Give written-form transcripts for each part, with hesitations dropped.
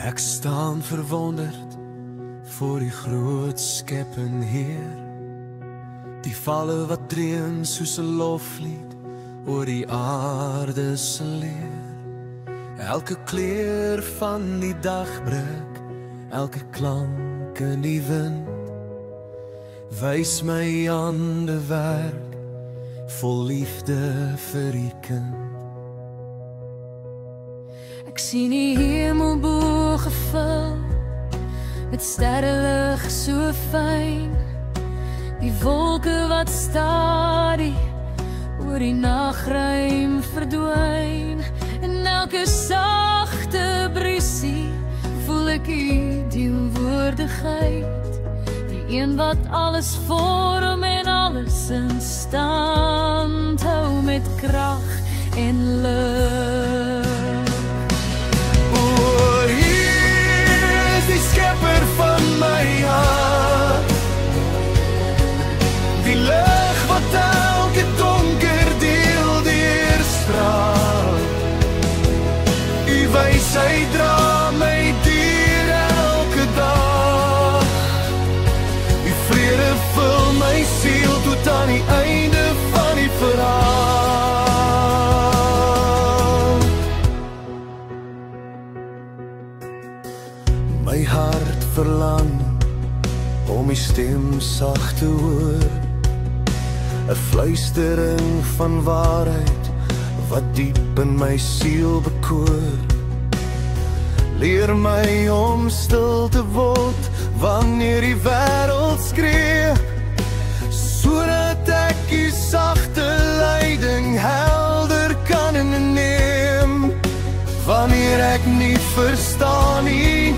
Ek staan verwonderd voor die groot skepping Heer, die valle wat dreun soos 'n loflied oor die aarde se leer. Elke kleur van die dagbreek, elke klank in die wind, wys my hande werk, vol liefde vir die kind. Ek sien die hemel bo gevul, met sterrelig so fyn, die wolke wat stadig oor die nagruim verdwyn, en elke sagte briesie voel ek die teenwoordigheid, die een wat alles vorm en alles in stand hou met krag en lig. O, hier is die skepper van my hart, die lig wat elke donker deel deurstraal. U wysheid dra my deur elke dag, u vrede vul my siel tot aan die einde van die verhaal. My hart verlang om die stem sag te hoor, 'n fluistering van waarheid wat diep in my siel bekoor. Leer my om stil te word wanneer die wêreld skree, sodat ek die sagte leiding helder kan inneem. Wanneer ek nie verstaan nie,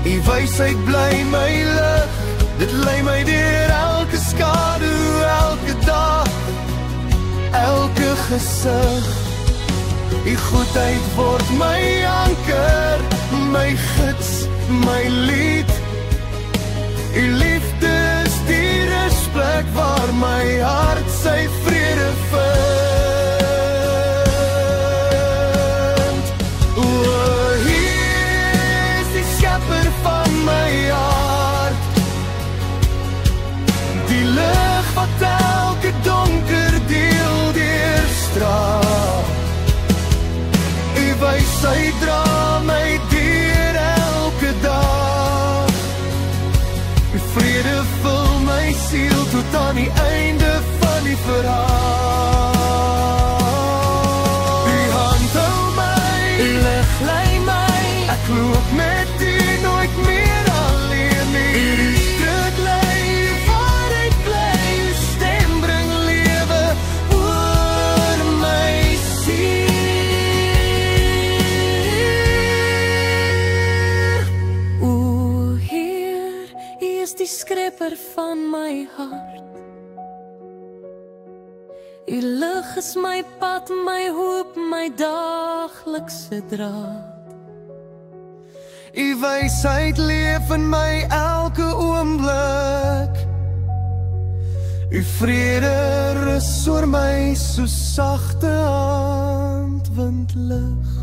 die wysheid bly my lig, dit lei my deur elke skadu, elke dag, elke gesig. Die goedheid word my anker, my gids, my lied. U liefde is die rusplek waar my hart sy vrede vind. O, hier is die skepper van my hart, die lig wat elke donker deel deurstraal. U wysheid dra my deur elke dag, u vrede vul my siel tot aan die einde van die verhaal. U hand hou my, u lig lei my, ek loop met u nooit meer alleen nie. U lei waar ek bly, u stem bring lewe oor my siel. O Heer, U is die skepper van my hart, U lig is my pad, my hoop, my daaglikse draad. U wysheid leef in my elke oomblik, u vrede rus oor my so sagte handwindlig.